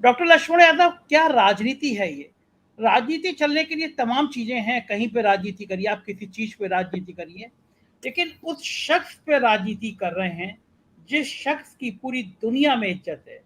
Doctor Lakshman Yadav, क्या राजनीति है ये? राजनीति चलने के लिए तमाम चीजें हैं, कहीं पे राजनीति करिए, आप किसी चीज पे राजनीति करिए, लेकिन उस शख्स पे राजनीति कर रहे हैं जिस शख्स की पूरी दुनिया में इज्जत है।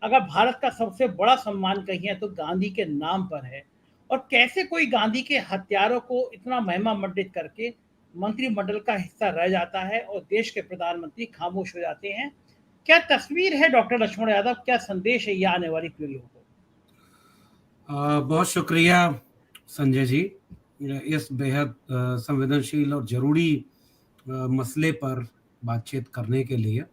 अगर भारत का सबसे बड़ा सम्मान कहीं है तो गांधी के नाम पर है। और कैसे कोई गांधी के हत्यारों को इतना महिमा मंडित करके मंत्रिमंडल का हिस्सा रह जाता है और देश के प्रधानमंत्री खामोश हो जाते हैं? क्या तस्वीर है डॉक्टर लक्ष्मण यादव? क्या संदेश है ये आने वाली पीढ़ियों को? बहुत शुक्रिया संजय जी, इस बेहद संवेदनशील और जरूरी मसले पर बातचीत करने के लिए।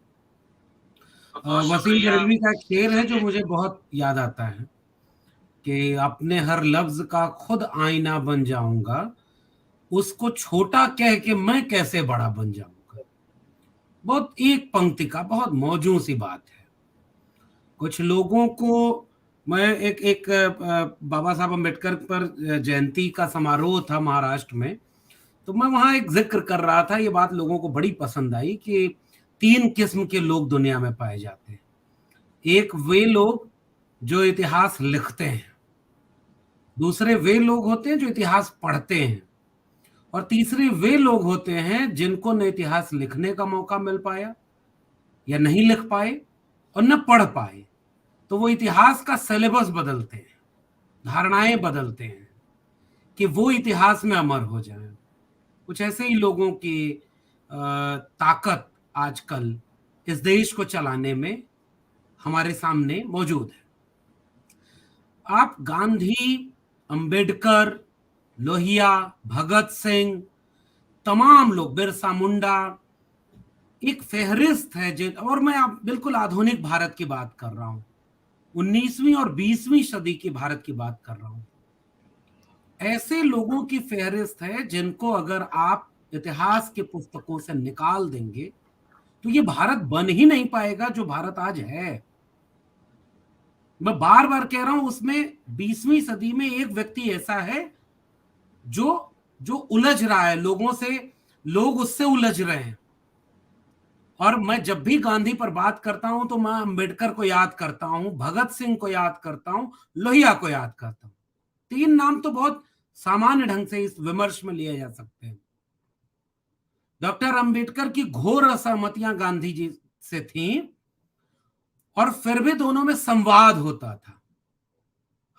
वसीम बरेलवी का एक शेर है जो मुझे बहुत याद आता है कि अपने हर लफ्ज का खुद आईना बन जाऊंगा, उसको छोटा कह के मैं कैसे बड़ा बन जाऊंगा। बहुत एक पंक्ति का बहुत मौजूं सी बात है। कुछ लोगों को मैं एक एक बाबा साहब अम्बेडकर पर जयंती का समारोह था महाराष्ट्र में, तो मैं वहां एक जिक्र कर रहा था। ये बात लोगों को बड़ी पसंद आई कि 3 किस्म के लोग दुनिया में पाए जाते हैं। एक वे लोग जो इतिहास लिखते हैं, दूसरे वे लोग होते हैं जो इतिहास पढ़ते हैं, और तीसरे वे लोग होते हैं जिनको न इतिहास लिखने का मौका मिल पाया या नहीं लिख पाए और न पढ़ पाए। तो वो इतिहास का सिलेबस बदलते हैं, धारणाएं बदलते हैं कि वो इतिहास में अमर हो जाएं। कुछ ऐसे ही लोगों की ताकत आजकल इस देश को चलाने में हमारे सामने मौजूद है। आप गांधी, अंबेडकर, लोहिया, भगत सिंह, तमाम लोग, बिरसा मुंडा, एक फेहरिस्त है। और मैं आप बिल्कुल आधुनिक भारत की बात कर रहा हूं, 19वीं और 20वीं सदी की भारत की बात कर रहा हूं। ऐसे लोगों की फेहरिस्त है जिनको अगर आप इतिहास की पुस्तकों से निकाल देंगे तो ये भारत बन ही नहीं पाएगा जो भारत आज है। मैं बार बार कह रहा हूं, उसमें 20वीं सदी में एक व्यक्ति ऐसा है जो जो उलझ रहा है लोगों से, लोग उससे उलझ रहे हैं। और मैं जब भी गांधी पर बात करता हूं तो मैं अंबेडकर को याद करता हूं, भगत सिंह को याद करता हूं, लोहिया को याद करता हूं। 3 नाम तो बहुत सामान्य ढंग से इस विमर्श में लिए जा सकते हैं। डॉक्टर अंबेडकर की घोर असहमतियां गांधी जी से थीं और फिर भी दोनों में संवाद होता था।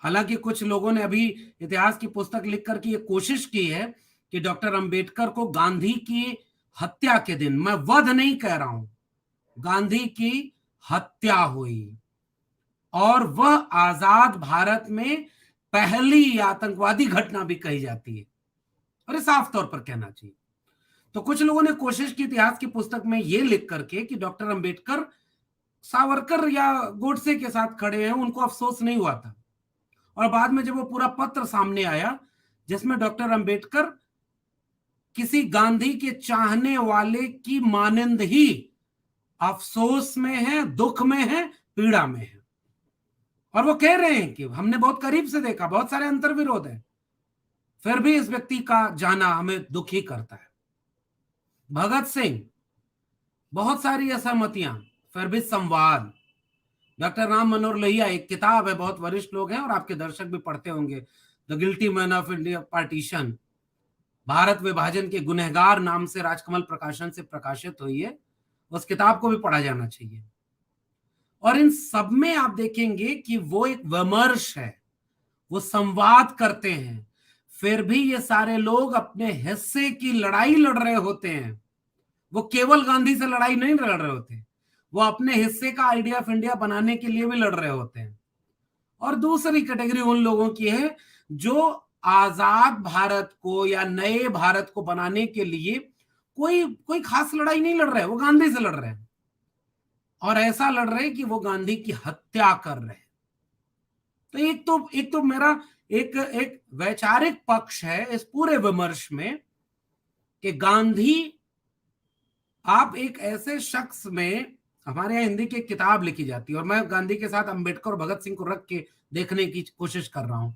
हालांकि कुछ लोगों ने अभी इतिहास की पुस्तक लिख करके ये कोशिश की है कि डॉक्टर अंबेडकर को गांधी की हत्या के दिन, मैं वध नहीं कह रहा हूं, गांधी की हत्या हुई और वह आजाद भारत में पहली आतंकवादी घटना भी कही जाती है, और साफ तौर पर कहना चाहिए। तो कुछ लोगों ने कोशिश की इतिहास की पुस्तक में यह लिख करके कि डॉक्टर अंबेडकर सावरकर या गोडसे के साथ खड़े हैं, उनको अफसोस नहीं हुआ था। और बाद में जब वो पूरा पत्र सामने आया जिसमें डॉक्टर अंबेडकर किसी गांधी के चाहने वाले की मानंद ही अफसोस में है, दुख में है, पीड़ा में है, और वो कह रहे हैं कि हमने बहुत करीब से देखा, बहुत सारे अंतर्विरोध है, फिर भी इस व्यक्ति का जाना हमें दुखी करता है। भगत सिंह, बहुत सारी असहमतियां, फिर भी संवाद। डॉक्टर राम मनोहर लोहिया, एक किताब है, बहुत वरिष्ठ लोग हैं और आपके दर्शक भी पढ़ते होंगे, the guilty man of India partition, Bharat विभाजन के गुनहगार नाम से राजकमल प्रकाशन से प्रकाशित हुई है। उस किताब को भी पढ़ा जाना चाहिए। और इन सब में आप देखेंगे कि वो एक विमर्श है, वो संवाद करते हैं, फिर भी ये सारे लोग अपने हिस्से की लड़ाई लड़ रहे होते हैं। वो केवल गांधी से लड़ाई नहीं लड़ रहे होते, वो अपने हिस्से का आइडिया ऑफ इंडिया बनाने के लिए भी लड़ रहे होते हैं। और दूसरी कैटेगरी उन लोगों की है जो आजाद भारत को या नए भारत को बनाने के लिए कोई कोई खास लड़ाई नहीं लड़ रहे, वो गांधी से लड़ रहे हैं, और ऐसा लड़ रहे हैं कि वो गांधी की हत्या कर रहे हैं। तो एक तो मेरा एक एक वैचारिक पक्ष है इस पूरे विमर्श में कि गांधी, आप एक ऐसे शख्स में, हमारे यहाँ हिंदी की एक किताब लिखी जाती है और मैं गांधी के साथ अंबेडकर और भगत सिंह को रख के देखने की कोशिश कर रहा हूं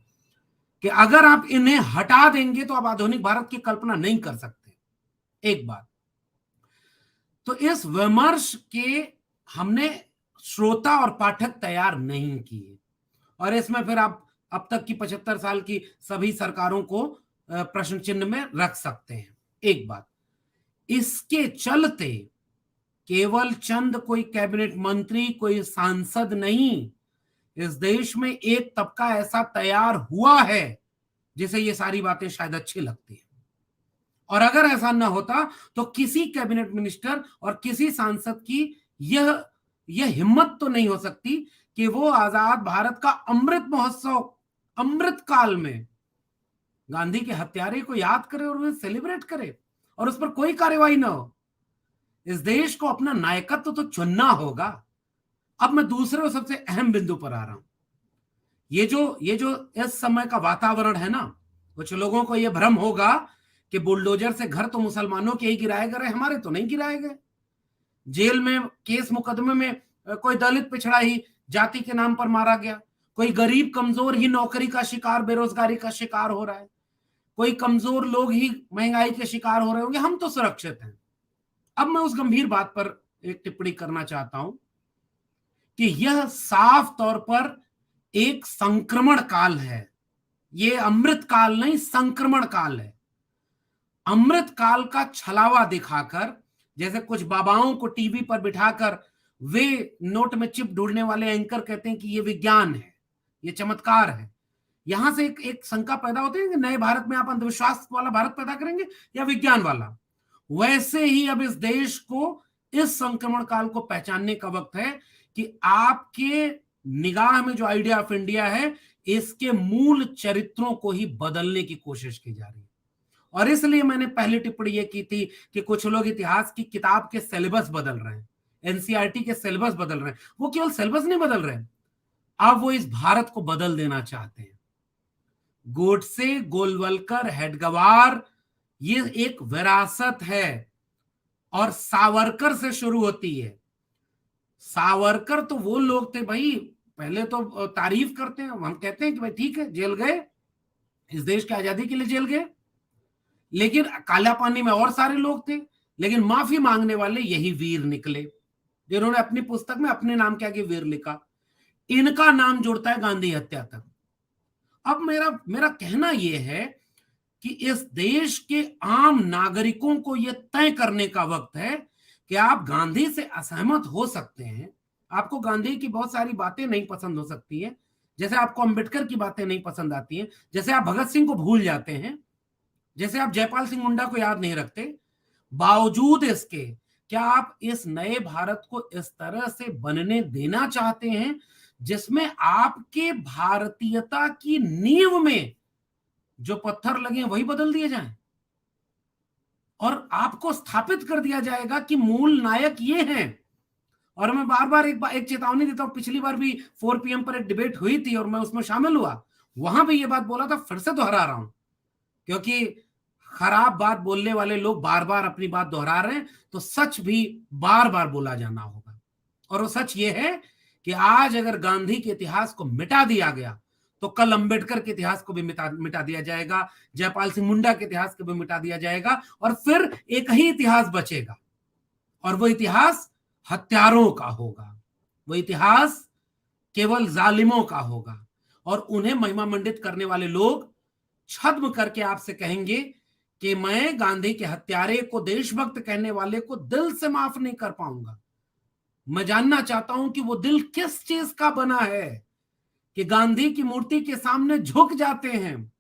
कि अगर आप इन्हें हटा देंगे तो आप आधुनिक भारत की कल्पना नहीं कर सकते। एक बात तो इस विमर्श के हमने श्रोता और पाठक तैयार नहीं किए, और इसमें फिर आप अब तक की 75 साल की सभी सरकारों को प्रश्न चिन्ह में रख सकते हैं। एक बात, इसके चलते केवल चंद कोई कैबिनेट मंत्री, कोई सांसद नहीं, इस देश में एक तबका ऐसा तैयार हुआ है जिसे ये सारी बातें शायद अच्छी लगती है। और अगर ऐसा ना होता तो किसी कैबिनेट मिनिस्टर और किसी सांसद की यह हिम्मत तो नहीं हो सकती कि वो आजाद भारत का अमृत महोत्सव, अमृत काल में गांधी के हत्यारे को याद करे और उन्हें सेलिब्रेट करे और उस पर कोई कार्यवाही ना हो। इस देश को अपना नायकत्व तो चुनना होगा। अब मैं दूसरे और सबसे अहम बिंदु पर आ रहा हूं। ये जो इस समय का वातावरण है ना, कुछ लोगों को यह भ्रम होगा कि बुलडोजर से घर तो मुसलमानों के ही गिराए गए, हमारे तो नहीं गिराए गए। जेल में केस मुकदमे में कोई दलित पिछड़ा ही जाति के नाम पर मारा गया, कोई गरीब कमजोर ही नौकरी का शिकार, बेरोजगारी का शिकार हो रहा है, कोई कमजोर लोग ही महंगाई के शिकार हो रहे होंगे, हम तो सुरक्षित हैं। अब मैं उस गंभीर बात पर एक टिप्पणी करना चाहता हूं कि यह साफ तौर पर एक संक्रमण काल है। ये अमृत काल नहीं, संक्रमण काल है। अमृत काल का छलावा दिखाकर, जैसे कुछ बाबाओं को टीवी पर बिठाकर वे नोट में चिप ढूंढने वाले एंकर कहते हैं कि ये विज्ञान है, ये चमत्कार है, यहां से एक शंका पैदा होती है कि नए भारत में आप अंधविश्वास वाला भारत पैदा करेंगे या विज्ञान वाला। वैसे ही अब इस देश को, इस संक्रमण काल को पहचानने का वक्त है कि आपके निगाह में जो आइडिया ऑफ इंडिया है, इसके मूल चरित्रों को ही बदलने की कोशिश की जा रही है। और इसलिए मैंने पहली टिप्पणी ये की थी कि कुछ लोग इतिहास की किताब के सिलेबस बदल रहे हैं, एनसीईआरटी के सिलेबस बदल रहे हैं। वो केवल सिलेबस नहीं बदल रहे हैं, अब वो इस भारत को बदल देना चाहते हैं। गोडसे, गोलवलकर, हेडगवार, ये एक विरासत है और सावरकर से शुरू होती है। सावरकर तो वो लोग थे भाई, पहले तो तारीफ करते हैं, हम कहते हैं कि भाई ठीक है, जेल गए, इस देश की आजादी के लिए जेल गए, लेकिन काला पानी में और सारे लोग थे, लेकिन माफी मांगने वाले यही वीर निकले, जिन्होंने अपनी पुस्तक में अपने नाम के आगे वीर लिखा। इनका नाम जुड़ता है गांधी हत्या तक। अब मेरा कहना यह है कि इस देश के आम नागरिकों को यह तय करने का वक्त है कि आप गांधी से असहमत हो सकते हैं, आपको गांधी की बहुत सारी बातें नहीं पसंद हो सकती हैं, जैसे आपको अंबेडकर की बातें नहीं पसंद आती हैं, जैसे आप भगत सिंह को भूल जाते हैं, जैसे आप जयपाल सिंह मुंडा को याद नहीं रखते। बावजूद इसके क्या आप इस नए भारत को इस तरह से बनने देना चाहते हैं जिसमें आपके भारतीयता की नींव में जो पत्थर लगे वही बदल दिए जाएं और आपको स्थापित कर दिया जाएगा कि मूल नायक ये हैं? और मैं बार बार एक चेतावनी देता हूं, पिछली बार भी 4 PM पर एक डिबेट हुई थी और मैं उसमें शामिल हुआ, वहां भी ये बात बोला था, फिर से दोहरा रहा हूं, क्योंकि खराब बात बोलने वाले लोग बार बार अपनी बात दोहरा रहे हैं, तो सच भी बार बार बोला जाना होगा। और वो सच ये है कि आज अगर गांधी के इतिहास को मिटा दिया गया तो कल अंबेडकर के इतिहास को भी मिटा दिया जाएगा, जयपाल सिंह मुंडा के इतिहास को भी मिटा दिया जाएगा, और फिर एक ही इतिहास बचेगा, और वो इतिहास हत्यारों का होगा, वो इतिहास केवल जालिमों का होगा। और उन्हें महिमा मंडित करने वाले लोग छद्म करके आपसे कहेंगे कि मैं गांधी के हत्यारे को देशभक्त कहने वाले को दिल से माफ नहीं कर पाऊंगा। मैं जानना चाहता हूं कि वो दिल किस चीज का बना है कि गांधी की मूर्ति के सामने झुक जाते हैं।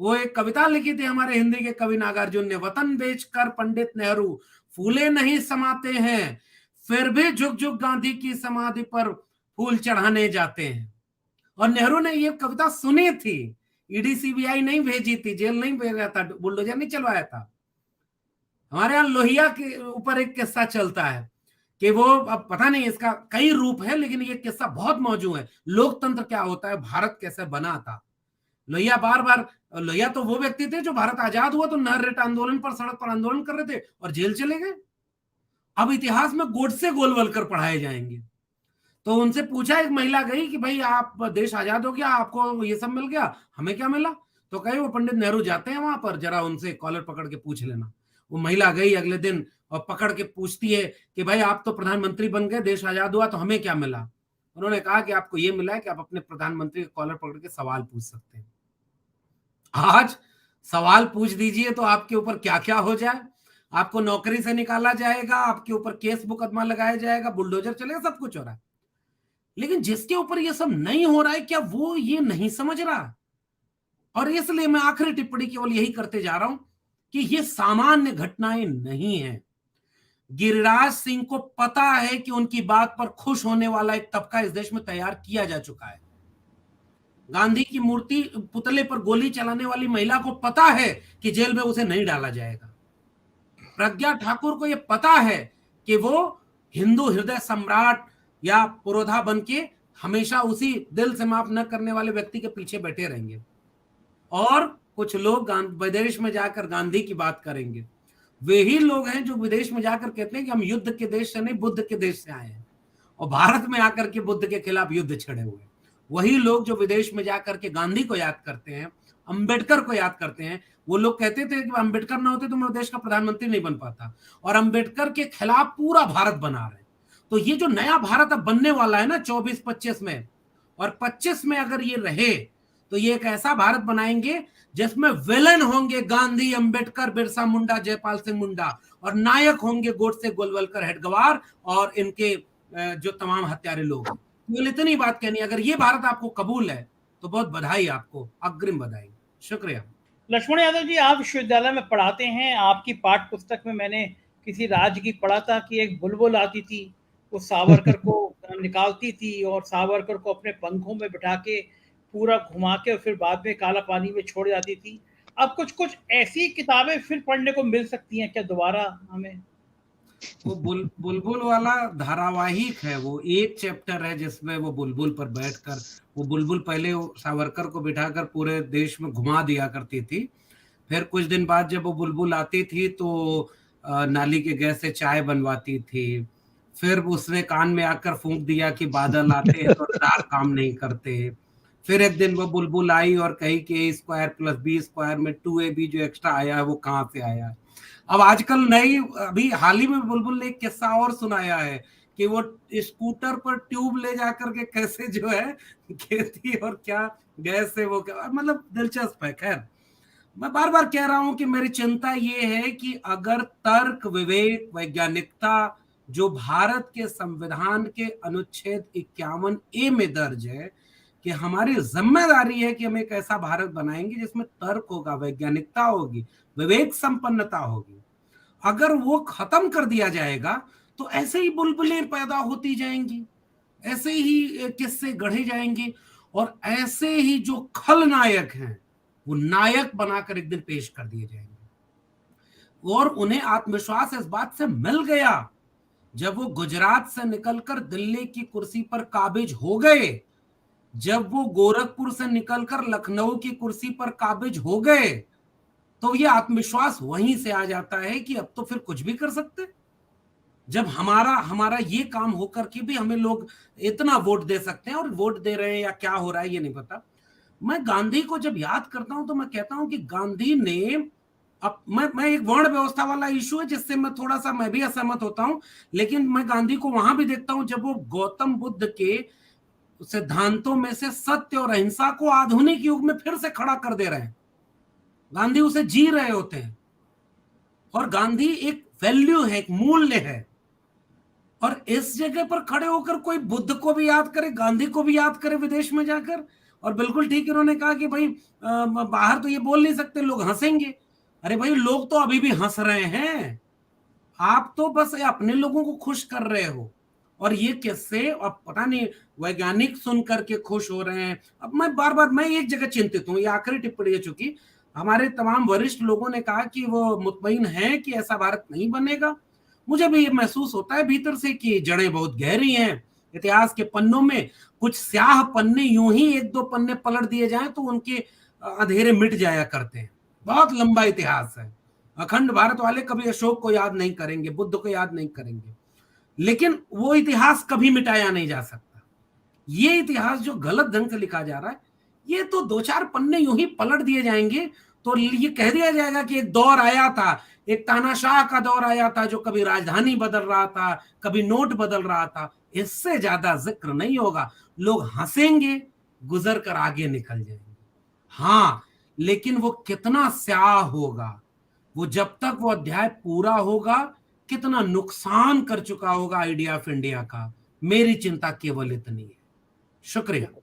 वो एक कविता लिखी थी हमारे हिंदी के कवि नागार्जुन ने, वतन बेचकर पंडित नेहरू फूले नहीं समाते हैं, फिर भी झुक झुक गांधी की समाधि पर फूल चढ़ाने जाते हैं। और नेहरू ने ये कविता सुनी थी, ईडी सीबीआई नहीं भेजी थी, जेल नहीं भेजा था, बुलडोजर नहीं चलवाया था। हमारे यहाँ लोहिया के ऊपर एक किस्सा चलता है कि वो, अब पता नहीं इसका कई रूप है, लेकिन ये किस्सा बहुत मौजूद है, लोकतंत्र क्या होता है, भारत कैसे बना था। लोहिया लोहिया तो वो व्यक्ति थे जो भारत आजाद हुआ तो नहर रेट आंदोलन पर, सड़क पर आंदोलन कर रहे थे और जेल चले गए। अब इतिहास में गोडसे गोलवलकर पढ़ाए जाएंगे। तो उनसे पूछा, एक महिला गई कि भाई आप, देश आजाद हो गया, आपको ये सब मिल गया, हमें क्या मिला? तो कहे वो पंडित नेहरू जाते हैं वहां पर, जरा उनसे कॉलर पकड़ के पूछ लेना। वो महिला गई अगले दिन और पकड़ के पूछती है कि भाई आप तो प्रधानमंत्री बन गए, देश आजाद हुआ, तो हमें क्या मिला? उन्होंने कहा कि आपको ये मिला है कि आप अपने प्रधानमंत्री का कॉलर पकड़ के सवाल पूछ सकते हैं। आज सवाल पूछ दीजिए तो आपके ऊपर क्या क्या हो जाए, आपको नौकरी से निकाला जाएगा, आपके ऊपर केस मुकदमा लगाया जाएगा, बुलडोजर चलेगा, सब कुछ हो रहा है। लेकिन जिसके ऊपर ये सब नहीं हो रहा है, क्या वो ये नहीं समझ रहा? और इसलिए मैं आखिरी टिप्पणी केवल यही करते जा रहा हूं कि ये सामान्य घटनाएं नहीं है। गिरिराज सिंह को पता है कि उनकी बात पर खुश होने वाला एक तबका इस देश में तैयार किया जा चुका है। गांधी की मूर्ति पुतले पर गोली चलाने वाली महिला को पता है कि जेल में उसे नहीं डाला जाएगा। प्रज्ञा ठाकुर को यह पता है कि वो हिंदू हृदय सम्राट या पुरोधा बन के हमेशा उसी दिल से माफ न करने वाले व्यक्ति के पीछे बैठे रहेंगे। और कुछ लोग विदेश में जाकर गांधी की बात करेंगे। वे ही लोग हैं जो विदेश में जाकर कहते हैं कि हम युद्ध के देश से नहीं, बुद्ध के देश से आए हैं, और भारत में आकर के बुद्ध के खिलाफ युद्ध छेड़े हुए। वही लोग जो विदेश में जाकर के गांधी को याद करते हैं, अंबेडकर को याद करते हैं, वो लोग कहते थे कि अंबेडकर ना होते तो मैं देश का प्रधानमंत्री नहीं बन पाता, और अंबेडकर के खिलाफ पूरा भारत बना रहे। तो ये जो नया भारत अब बनने वाला है ना 24-25 में, और 25 में अगर ये रहे तो ये एक ऐसा भारत बनाएंगे जिसमें विलन होंगे गांधी, अंबेडकर, बिरसा मुंडा, जयपाल सिंह मुंडा, और नायक होंगे गोडसे, गोलवलकर, हेडगवार और इनके जो तमाम हत्यारे लोग। केवल इतनी बात कहनी, अगर ये भारत आपको कबूल है तो बहुत बधाई, आपको अग्रिम बधाई। शुक्रिया। लक्ष्मण यादव जी, आप विश्वविद्यालय में पढ़ाते हैं, आपकी पाठ्य पुस्तक में मैंने किसी राज्य की पढ़ा था कि एक बुलबुल आती थी, वो सावरकर को निकालती थी और सावरकर को अपने पंखों में बिठा के पूरा घुमा के और फिर बाद में काला पानी में छोड़ जाती थी। अब कुछ कुछ ऐसी किताबें फिर पढ़ने को मिल सकती हैं क्या दोबारा हमें? वो बुलबुल वाला धारावाहिक है, वो एक चैप्टर है जिसमें वो बुलबुल पर बैठकर, वो बुलबुल पहले सावरकर को बिठाकर पूरे देश में घुमा दिया करती थी। फिर कुछ दिन बाद जब वो बुलबुल आती थी तो नाली के गैस से चाय बनवाती थी। फिर उसने कान में आकर फूंक दिया कि बादल आते हैं तो रडार काम नहीं करते। फिर एक दिन वो बुलबुल आई और कही कि a² + b² में 2ab जो एक्स्ट्रा आया है वो कहाँ से आया है। अब आजकल नई, अभी हाल ही में बुलबुल ने एक किस्सा और सुनाया है कि वो स्कूटर पर ट्यूब ले जाकर के कैसे जो है खेती और क्या गैस से वो क्या, मतलब दिलचस्प है। खैर, मैं बार बार कह रहा हूं कि मेरी चिंता ये है कि अगर तर्क, विवेक, वैज्ञानिकता जो भारत के संविधान के अनुच्छेद 51A में दर्ज है कि हमारी जिम्मेदारी है कि हम एक ऐसा भारत बनाएंगे जिसमें तर्क होगा, वैज्ञानिकता होगी, विवेक संपन्नता होगी, अगर वो खत्म कर दिया जाएगा तो ऐसे ही बुलबुलें पैदा होती जाएंगी, ऐसे ही किस्से गढ़े जाएंगे, और ऐसे ही जो खलनायक हैं वो नायक बनाकर एक दिन पेश कर दिए जाएंगे। और उन्हें आत्मविश्वास इस बात से मिल गया जब वो गुजरात से निकलकर दिल्ली की कुर्सी पर काबिज हो गए, जब वो गोरखपुर से निकलकर लखनऊ की कुर्सी पर काबिज हो गए, तो ये आत्मविश्वास वहीं से आ जाता है कि अब तो फिर कुछ भी कर सकते। जब हमारा ये काम होकर के भी हमें लोग इतना वोट दे सकते हैं, और वोट दे रहे हैं या क्या हो रहा है ये नहीं पता। मैं गांधी को जब याद करता हूं तो मैं कहता हूं कि गांधी ने, अब मैं एक वर्ण व्यवस्था वाला इशू है जिससे मैं थोड़ा सा मैं भी असहमत होता हूं, लेकिन मैं गांधी को वहां भी देखता हूं जब वो गौतम बुद्ध के सिद्धांतों में से सत्य और अहिंसा को आधुनिक युग में फिर से खड़ा कर दे रहे हैं। गांधी उसे जी रहे होते हैं, और गांधी एक वैल्यू है, एक मूल्य है, और इस जगह पर खड़े होकर कोई बुद्ध को भी याद करे, गांधी को भी याद करे विदेश में जाकर। और बिल्कुल ठीक इन्होंने कहा कि भाई बाहर तो ये बोल नहीं सकते, लोग हंसेंगे। अरे भाई, लोग तो अभी भी हंस रहे हैं, आप तो बस अपने लोगों को खुश कर रहे हो। और ये किससे, अब पता नहीं वैज्ञानिक सुन करके खुश हो रहे हैं। अब मैं एक जगह चिंतित हूँ, ये आखिरी टिप्पणी है, चूंकि हमारे तमाम वरिष्ठ लोगों ने कहा कि वो मुतमईन है कि ऐसा भारत नहीं बनेगा। मुझे भी ये महसूस होता है भीतर से कि जड़ें बहुत गहरी हैं। इतिहास के पन्नों में कुछ स्याह पन्ने यूं ही 1-2 पन्ने पलट दिए जाएं तो उनके अंधेरे मिट जाया करते हैं। बहुत लंबा इतिहास है। अखंड भारत वाले कभी अशोक को याद नहीं करेंगे, बुद्ध को याद नहीं करेंगे, लेकिन वो इतिहास कभी मिटाया नहीं जा सकता। ये इतिहास जो गलत ढंग से लिखा जा रहा है, ये तो 2-4 पन्ने यूं ही पलट दिए जाएंगे तो ये कह दिया जाएगा कि एक दौर आया था, एक तानाशाह का दौर आया था जो कभी राजधानी बदल रहा था, कभी नोट बदल रहा था। इससे ज्यादा जिक्र नहीं होगा। लोग हंसेंगे, गुजर कर आगे निकल जाएंगे। हाँ, लेकिन वो कितना स्याह होगा, वो जब तक वो अध्याय पूरा होगा कितना नुकसान कर चुका होगा आइडिया ऑफ इंडिया का। मेरी चिंता केवल इतनी है। शुक्रिया।